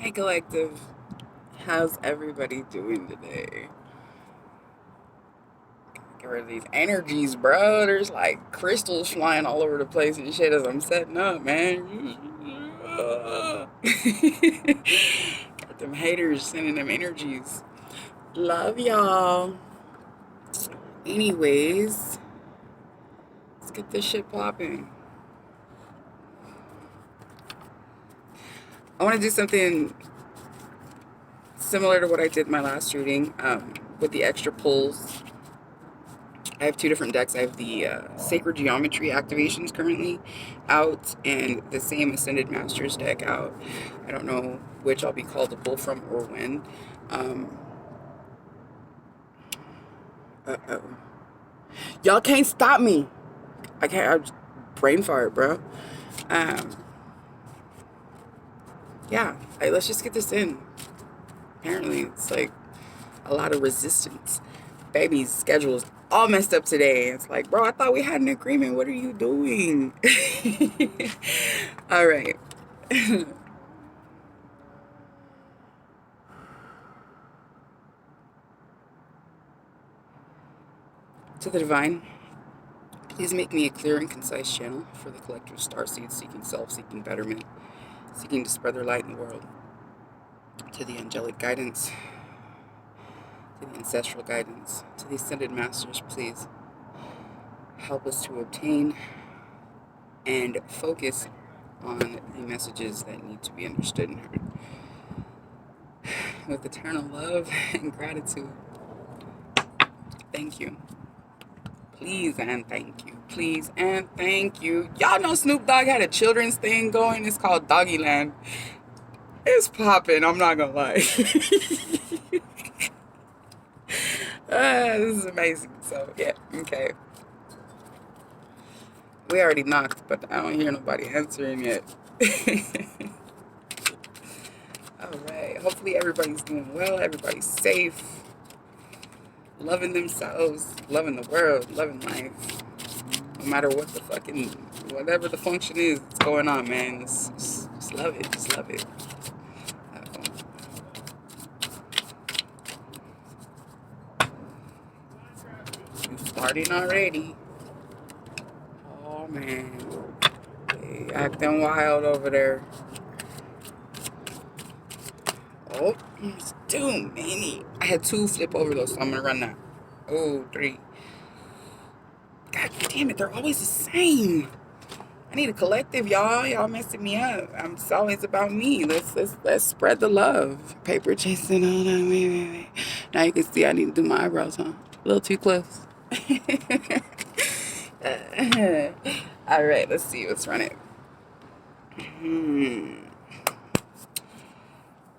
Hey collective, how's everybody doing today? Get rid of these energies, bro. There's like crystals flying all over the place and shit as I'm setting up, man. Got them haters sending them energies. Love y'all. Anyways, let's get this shit popping. I want to do something similar to what I did in my last reading, with the extra pulls. I have two different decks. I have the Sacred Geometry activations currently out, and the same Ascended Masters deck out. I don't know which I'll be called to pull from or when. Um, uh-oh. Y'all can't stop me. I can't. I just brain fart, bro. Um, yeah. Let's just get this in. Apparently, it's like a lot of resistance. Baby's schedule is all messed up today. It's like, bro, I thought we had an agreement. What are you doing? All right. To the divine, please make me a clear and concise channel for the collective starseeds seeking self, seeking betterment, seeking to spread their light in the world. To the angelic guidance, to the ancestral guidance, to the ascended masters, please help us to obtain and focus on the messages that need to be understood and heard. With eternal love and gratitude, thank you. Please and thank you. Please and thank you. Y'all know Snoop Dogg had a children's thing going. It's called Doggyland. It's popping. I'm not gonna lie. This is amazing. So yeah, okay. We already knocked, but I don't hear nobody answering yet. All right. Hopefully everybody's doing well. Everybody's safe. Loving themselves. Loving the world. Loving life. No matter what the fucking, whatever the function is, it's going on, man. Just love it. Just love it. You starting already? Oh man, they acting wild over there. Oh, it's too many. I had two flip over those, so I'm gonna run that. Oh, three. God damn it, they're always the same. I need a collective, y'all. Y'all messing me up. It's always about me. Let's spread the love. Paper chasing. Hold on, wait. Now you can see I need to do my eyebrows, huh? A little too close. All right, let's see. Let's run it.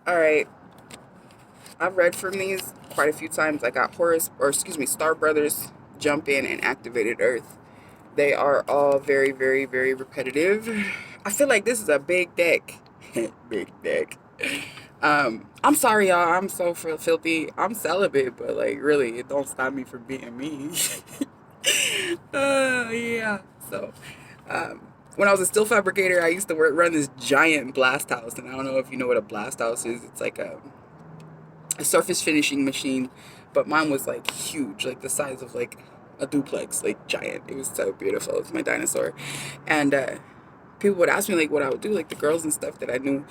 All right. I've read from these quite a few times. I got Star Brothers, Jump In, and Activated Earth. They are all very, very, very repetitive. I feel like this is a big deck. Big deck. I'm sorry, y'all. I'm so filthy. I'm celibate, but like, really, it don't stop me from being me. Yeah. So, when I was a steel fabricator, I used to run this giant blast house, and I don't know if you know what a blast house is. It's like a surface finishing machine, but mine was like huge, like the size of like a duplex, like giant. It was so beautiful. It's my dinosaur. And people would ask me like what I would do, like the girls and stuff that I knew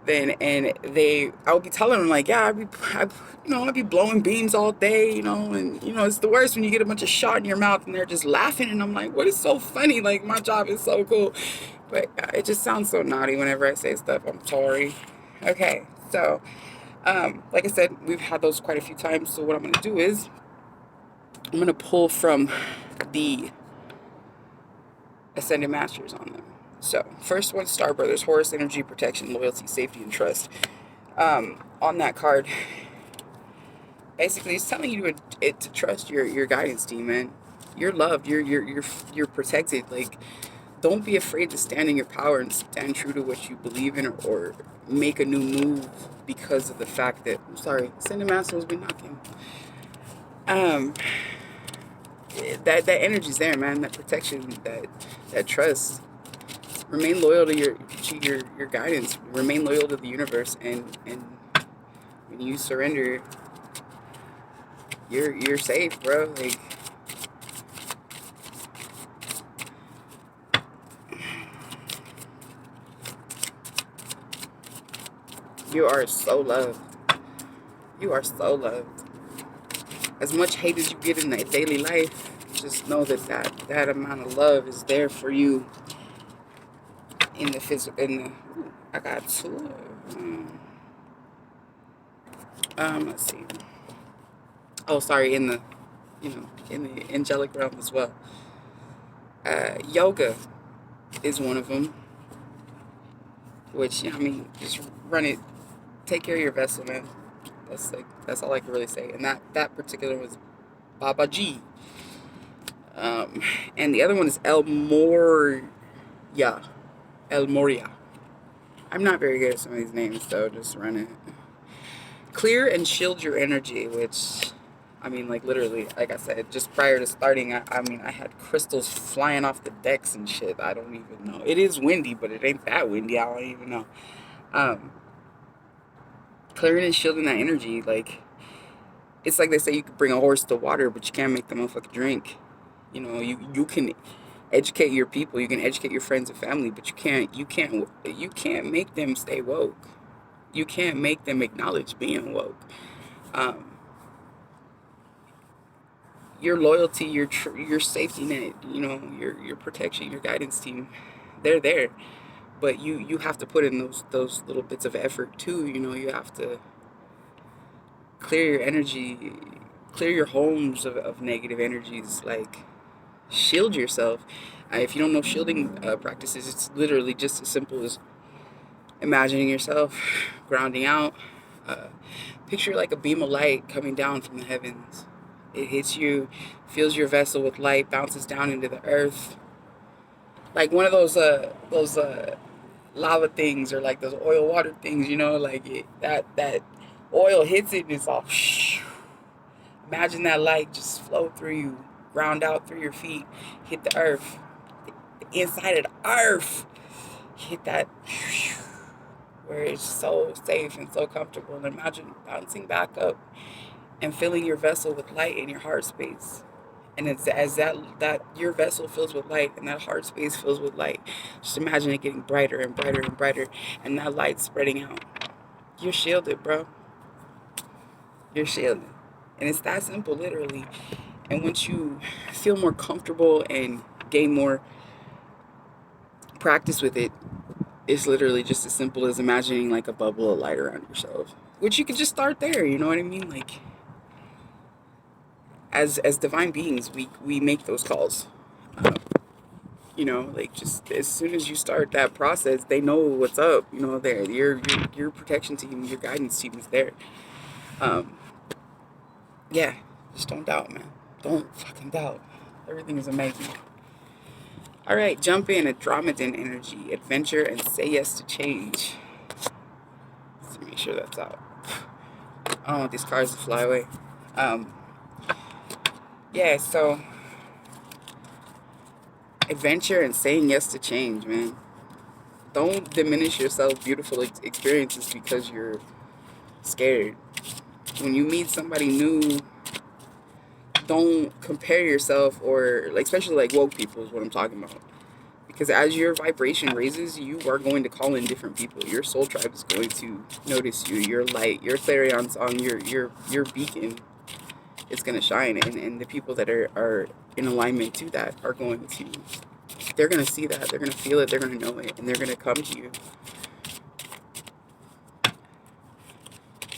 then, and I would be telling them like, yeah, I'd be blowing beams all day, and it's the worst when you get a bunch of shot in your mouth and they're just laughing, and I'm like, what is so funny? Like, my job is so cool, but it just sounds so naughty whenever I say stuff. I'm sorry. Okay, so like I said, we've had those quite a few times. So what I'm going to do is I'm going to pull from the Ascended Masters on them. So first one, Star Brothers, Horus Energy, Protection, Loyalty, Safety, and Trust. On that card, basically, it's telling you to trust your guidance team, man. You're loved. You're protected. Like, don't be afraid to stand in your power and stand true to what you believe in, or make a new move because of the fact that, I'm sorry, Ascended Masters be knocking. That energy's there, man. That protection, that trust. Remain loyal to your guidance. Remain loyal to the universe, and when you surrender, you're safe, bro. Like, you are so loved. You are so loved. As much hate as you get in that daily life, just know that amount of love is there for you in the physical. Ooh, I got two. Let's see. Oh, sorry. In the angelic realm as well. Yoga is one of them. Which, just run it. Take care of your vessel, man. That's all I can really say. And that particular was Baba G. And the other one is El Moria. I'm not very good at some of these names, so just run it. Clear and shield your energy, which, like, literally, like I said, just prior to starting, I had crystals flying off the decks and shit. I don't even know. It is windy, but it ain't that windy. I don't even know. Clearing and shielding that energy, like, it's like they say you can bring a horse to water, but you can't make the motherfucker drink. You can educate your people, you can educate your friends and family, but you can't make them stay woke. You can't make them acknowledge being woke. Your loyalty, your safety net, your protection, your guidance team, they're there. But you have to put in those little bits of effort too. You have to clear your energy, clear your homes of negative energies. Like, shield yourself. If you don't know shielding practices, it's literally just as simple as imagining yourself grounding out. Picture like a beam of light coming down from the heavens. It hits you, fills your vessel with light, bounces down into the earth, like one of those lava things, or like those oil water things. Like that oil hits it and it's all. Imagine that light just flow through you, ground out through your feet, hit the earth, the inside of the earth, hit that, where it's so safe and so comfortable. And imagine bouncing back up and filling your vessel with light in your heart space. And it's as that your vessel fills with light and that heart space fills with light, just imagine it getting brighter and brighter and brighter, and that light spreading out. You're shielded, bro. You're shielded. And it's that simple, literally. And once you feel more comfortable and gain more practice with it, it's literally just as simple as imagining like a bubble of light around yourself. Which you could just start there, you know what I mean? Like, as divine beings, we make those calls. Like, just as soon as you start that process, they know what's up. There, your protection team, your guidance team is there. Yeah, just don't doubt, man. Don't fucking doubt. Everything is amazing. All right, jump in at Andromedan energy, adventure, and say yes to change. Let's make sure that's out. I don't want these cars to fly away. Yeah, so adventure and saying yes to change, man. Don't diminish yourself beautiful experiences because you're scared. When you meet somebody new, don't compare yourself, or like, especially like woke people is what I'm talking about. Because as your vibration raises, you are going to call in different people. Your soul tribe is going to notice you. Your light, your clarion song, your beacon is going to shine. And the people that are in alignment to that are going to, they're going to see that. They're going to feel it. They're going to know it. And they're going to come to you.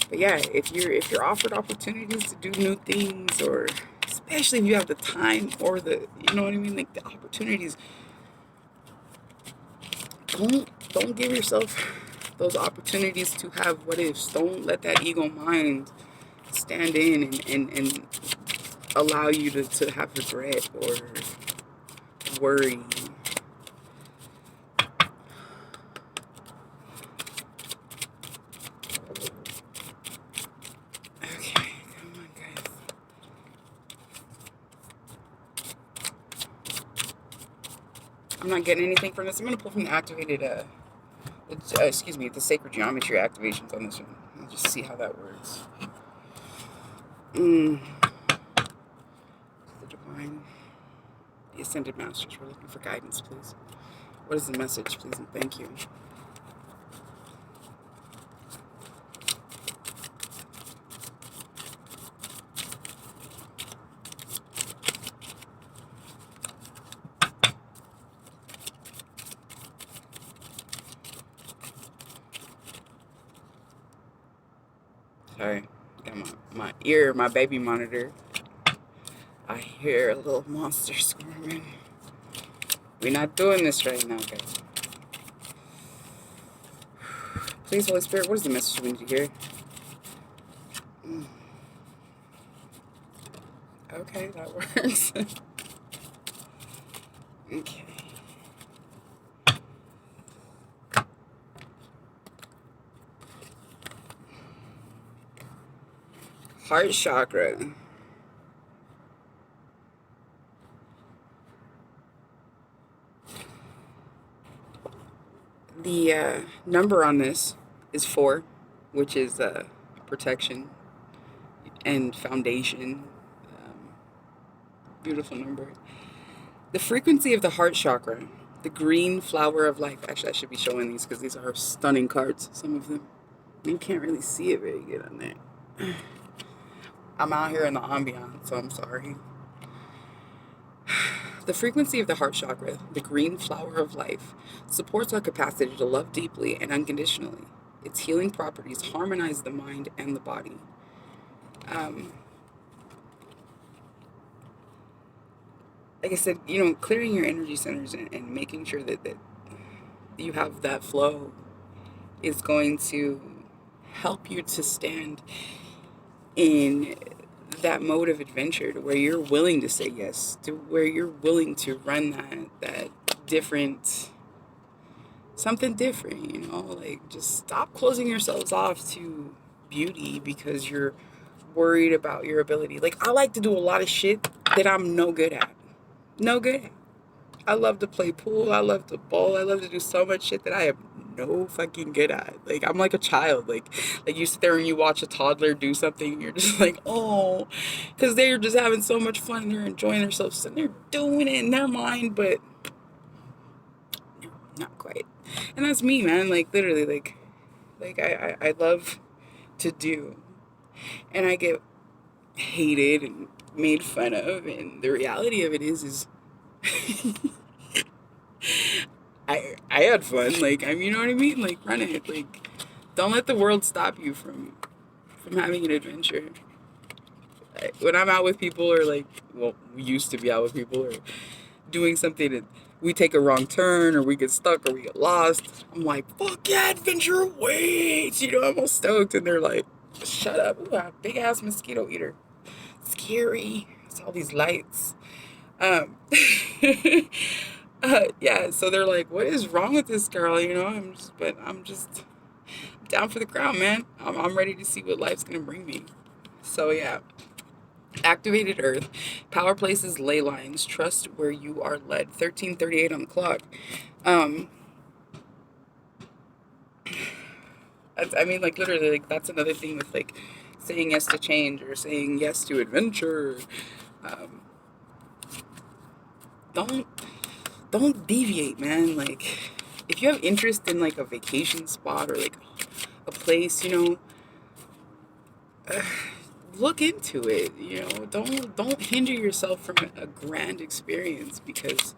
But yeah, if you're offered opportunities to do new things, or especially if you have the time or the, you know what I mean, like the opportunities, don't give yourself those opportunities to have what ifs. Don't let that ego mind stand in and allow you to have regret or worry. Okay, come on, guys. I'm not getting anything from this. I'm going to pull from the activated, excuse me, the sacred geometry activations on this one. I'll just see how that works. The divine, the ascended masters, we're looking for guidance, please. What is the message, please, and thank you. Sorry, got my ear, my baby monitor. I hear a little monster squirming. We're not doing this right now, guys. Please, Holy Spirit, what is the message we need to hear? Okay, that works. Okay. Heart chakra. The number on this is 4, which is protection and foundation. Beautiful number. The frequency of the heart chakra, the green flower of life. Actually, I should be showing these because these are stunning cards, some of them. You can't really see it very good on there. I'm out here in the ambiance, so I'm sorry. The frequency of the heart chakra, the green flower of life, supports our capacity to love deeply and unconditionally. Its healing properties harmonize the mind and the body. Like I said, clearing your energy centers and making sure that you have that flow is going to help you to stand in that mode of adventure, to where you're willing to say yes, to where you're willing to run that different, something different, like just stop closing yourselves off to beauty because you're worried about your ability. Like, I like to do a lot of shit that I'm no good at. No good at. I love to play pool. I love to bowl. I love to do so much shit that I am no fucking good at. Like, I'm like a child. Like you sit there and you watch a toddler do something and you're just like, oh, because they're just having so much fun and they're enjoying themselves and they're doing it in their mind, but no, not quite. And that's me, man. Like, literally, like I love to do, and I get hated and made fun of, and the reality of it is I had fun. Like, you know what I mean? Like, run it. Like, don't let the world stop you from having an adventure. When I'm out with people, or we used to be out with people, or doing something that we take a wrong turn, or we get stuck, or we get lost, I'm like, fuck yeah, adventure awaits. I'm all stoked, and they're like, shut up. Ooh, a big ass mosquito eater. Scary. It's all these lights. Yeah, so they're like, what is wrong with this girl? I'm just down for the crown, man. I'm ready to see what life's gonna bring me. So yeah. Activated Earth, power places, ley lines, trust where you are led. 13:38 on the clock. Like, literally, like, that's another thing with, like, saying yes to change or saying yes to adventure. Don't deviate, man. Like, if you have interest in, like, a vacation spot or, like, a place, look into it. Don't hinder yourself from a grand experience because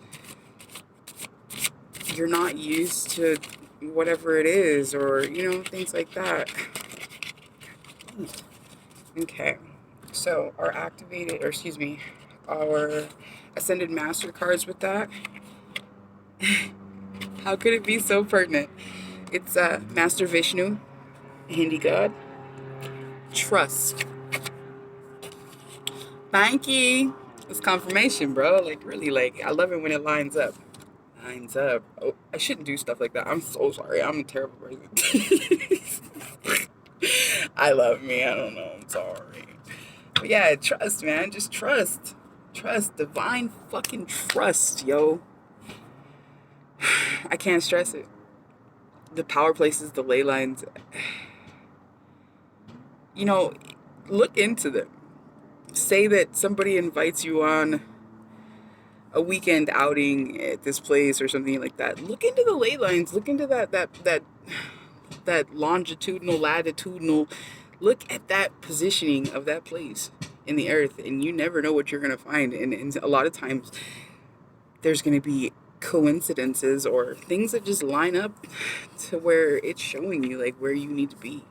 you're not used to whatever it is, or things like that. Okay, so our ascended master cards with that. How could it be so pertinent? It's Master Vishnu, Hindi god. Trust. Thank you. It's confirmation, bro. Like, really, like, I love it when it lines up. Lines up. Oh, I shouldn't do stuff like that. I'm so sorry. I'm a terrible person. I love me. I don't know. I'm sorry. But yeah, trust, man. Just trust. Trust. Divine fucking trust, yo. I can't stress it. The power places, the ley lines, you know, look into them. Say that somebody invites you on a weekend outing at this place or something like that. Look into the ley lines. Look into that longitudinal, latitudinal. Look at that positioning of that place in the earth, and you never know what you're gonna find. And a lot of times, there's gonna be coincidences or things that just line up to where it's showing you like where you need to be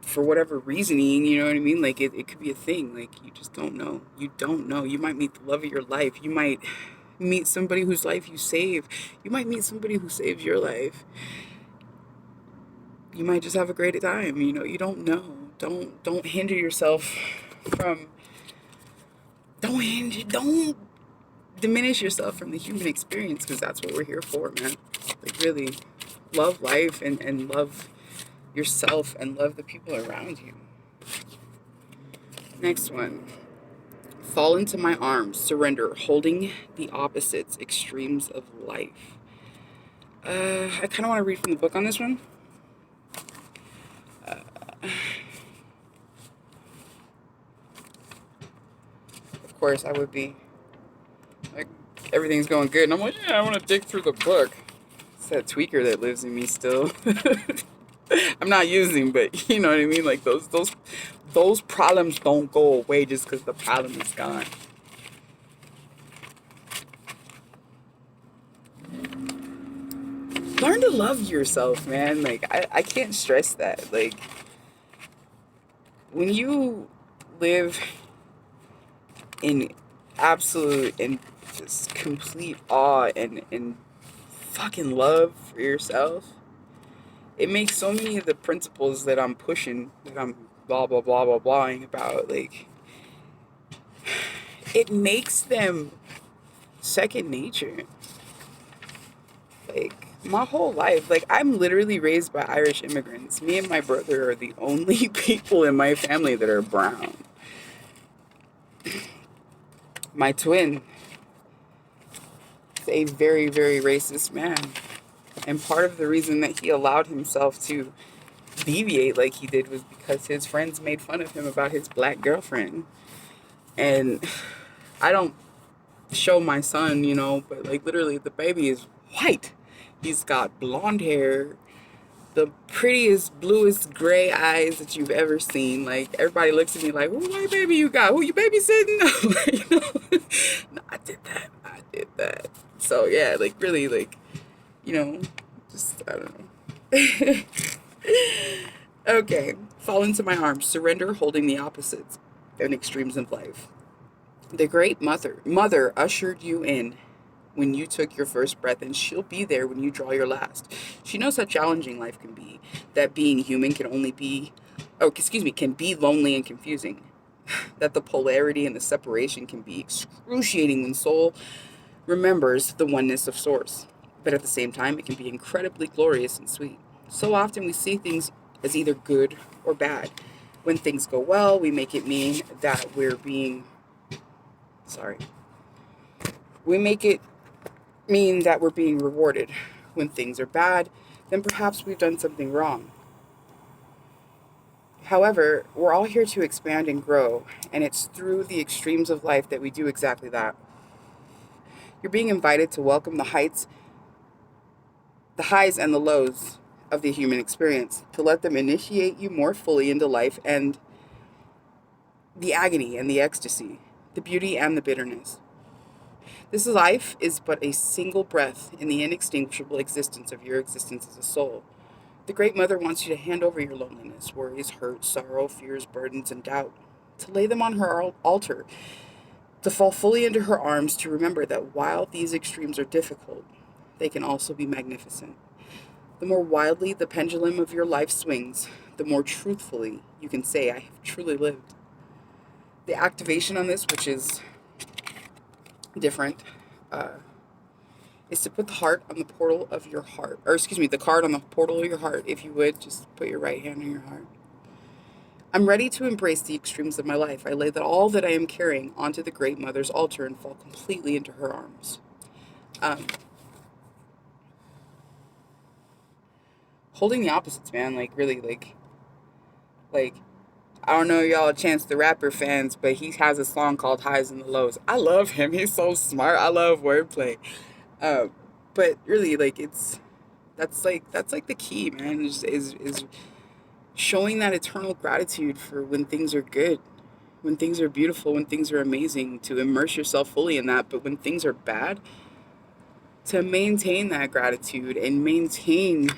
for whatever reasoning, you know what I mean? Like it could be a thing. Like you just don't know. You don't know. You might meet the love of your life. You might meet somebody whose life you save. You might meet somebody who saves your life. You might just have a great time. You know, you don't know. Don't hinder yourself from don't diminish yourself from the human experience, because that's what we're here for, man. Like really love life and love yourself and love the people around you. Next one. Fall into my arms, surrender, holding the opposites, extremes of life. I kind of want to read from the book on this one. Of course, I would be like, everything's going good, and I'm like, yeah, I want to dig through the book. It's that tweaker that lives in me still. I'm not using, but you know what I mean. Like those problems don't go away just because the problem is gone. Learn to love yourself, man. Like I can't stress that. Like when you live in absolute and just complete awe and fucking love for yourself, it makes so many of the principles that I'm pushing, that I'm blah blah blah blah blahing about, like it makes them second nature. Like my whole life, like I'm literally raised by Irish immigrants. Me and my brother are the only people in my family that are brown. My twin is a very, very racist man. And part of the reason that he allowed himself to deviate like he did was because his friends made fun of him about his black girlfriend. And I don't show my son, you know, but like literally the baby is white. He's got blonde hair, the prettiest, bluest gray eyes that you've ever seen. Like everybody looks at me like, "Who white baby you got? Who you babysitting?" You know? No, I did that. I did that. So yeah, like really, like you know, just I don't know. Okay, fall into my arms, surrender, holding the opposites and extremes of life. The great mother ushered you in when you took your first breath, and she'll be there when you draw your last. She knows how challenging life can be, that being human can be lonely and confusing, that the polarity and the separation can be excruciating when soul remembers the oneness of source. But at the same time, it can be incredibly glorious and sweet. So often we see things as either good or bad. When things go well, we make it mean that we make it mean that we're being rewarded. When things are bad, then perhaps we've done something wrong. However, we're all here to expand and grow, and it's through the extremes of life that we do exactly that. You're being invited to welcome the highs and the lows of the human experience, to let them initiate you more fully into life and the agony and the ecstasy, the beauty and the bitterness. This life is but a single breath in the inextinguishable existence of your existence as a soul. The Great Mother wants you to hand over your loneliness, worries, hurt, sorrow, fears, burdens, and doubt, to lay them on her altar, to fall fully into her arms, to remember that while these extremes are difficult, they can also be magnificent. The more wildly the pendulum of your life swings, the more truthfully you can say, I have truly lived. The activation on this, which is different, is to put the heart on the portal of your heart. The card on the portal of your heart. If you would, just put your right hand on your heart. I'm ready to embrace the extremes of my life. I lay all that I am carrying onto the Great Mother's altar and fall completely into her arms. holding the opposites, man. Like really, like I don't know y'all Chance the Rapper fans, but he has a song called Highs and the Lows. I love him. He's so smart. I love wordplay. Uh, but really, like that's like the key, man. Is showing that eternal gratitude for when things are good, when things are beautiful, when things are amazing, to immerse yourself fully in that. But when things are bad, to maintain that gratitude and maintain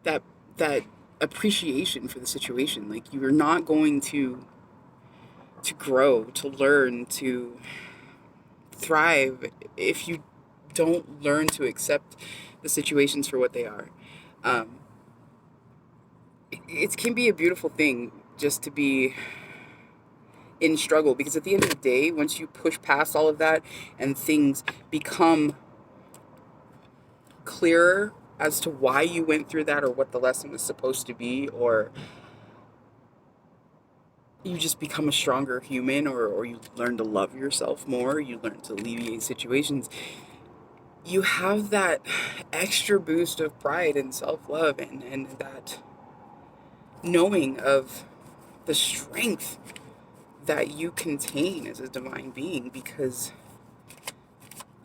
that that appreciation for the situation. Like you're not going to grow, to learn, to thrive if you don't learn to accept the situations for what they are. Um, it can be a beautiful thing just to be in struggle, because at the end of the day, once you push past all of that and things become clearer as to why you went through that or what the lesson was supposed to be, or you just become a stronger human, or you learn to love yourself more, you learn to alleviate situations, you have that extra boost of pride and self-love, and that knowing of the strength that you contain as a divine being, because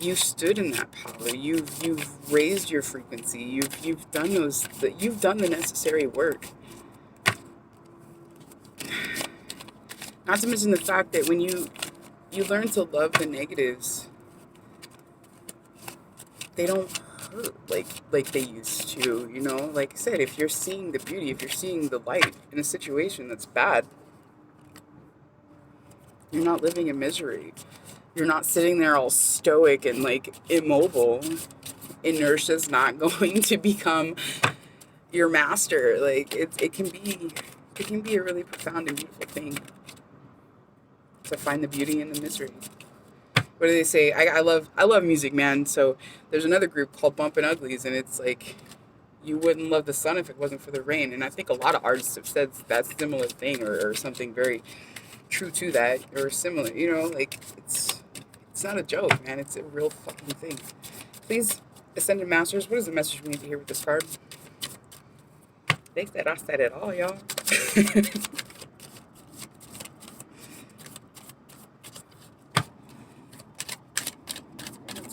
you stood in that power. You've raised your frequency. You've done you've done the necessary work. Not to mention the fact that when you learn to love the negatives, they don't hurt like they used to, you know? Like I said, if you're seeing the beauty, if you're seeing the light in a situation that's bad, you're not living in misery. You're not sitting there all stoic and like immobile. Inertia's not going to become your master. Like it can be a really profound and beautiful thing to find the beauty in the misery. What do they say? I love music, man. So there's another group called Bumpin' Uglies, and it's like you wouldn't love the sun if it wasn't for the rain. And I think a lot of artists have said that similar thing, or something very true to that, or similar. You know, like it's not a joke, man. It's a real fucking thing. Please, Ascended Masters, what is the message we need to hear with this card? They said I said it all, y'all.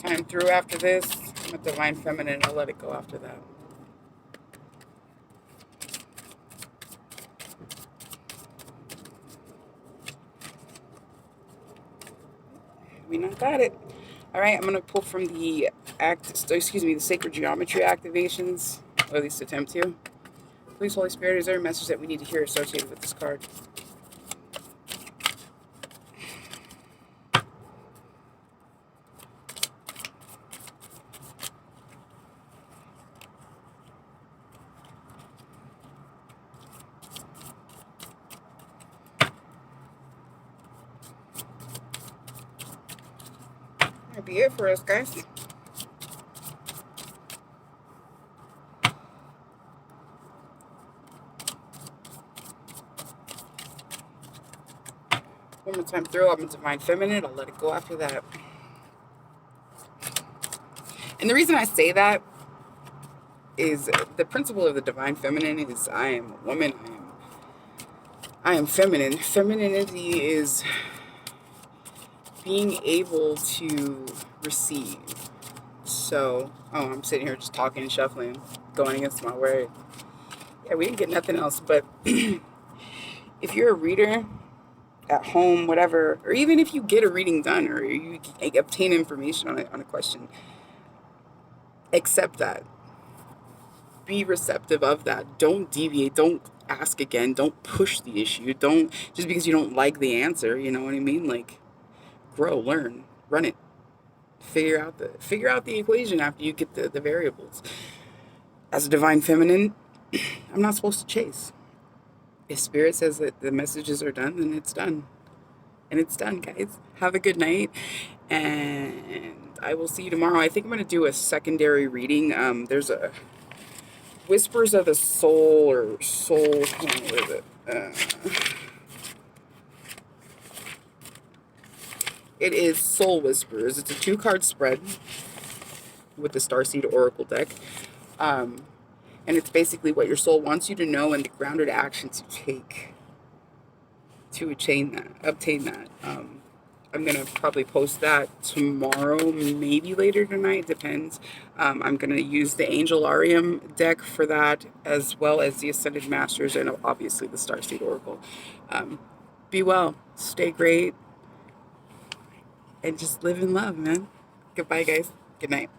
Time through after this. I'm a Divine Feminine. I'll let it go after that. We not got it. All right, I'm going to pull from the the Sacred Geometry activations, or at least attempt to. Please, Holy Spirit, is there a message that we need to hear associated with this card? That'd be it for us, guys. One more time through. I'm a Divine Feminine. I'll let it go after that. And the reason I say that is the principle of the Divine Feminine is I am a woman. I am feminine. Femininity is being able to receive. So, I'm sitting here just talking and shuffling, going against my word. Yeah, we didn't get nothing else. But if you're a reader at home, whatever, or even if you get a reading done, or you obtain information on a question, accept that. Be receptive of that. Don't deviate. Don't ask again. Don't push the issue. Don't, just because you don't like the answer, you know what I mean? Like, grow, learn, run it. Figure out the equation after you get the variables. As a Divine Feminine, I'm not supposed to chase. If Spirit says that the messages are done, then it's done. And it's done, guys. Have a good night, and I will see you tomorrow. I think I'm going to do a secondary reading. There's a Whispers of the Soul, or Soul, what is it? It is Soul Whispers. It's a 2-card spread with the Starseed Oracle deck. And it's basically what your soul wants you to know and the grounded actions you take to obtain that. I'm gonna probably post that tomorrow, maybe later tonight, depends. I'm gonna use the Angel Arium deck for that, as well as the Ascended Masters and obviously the Starseed Oracle. Be well, stay great, and just live in love, man. Goodbye, guys. Good night.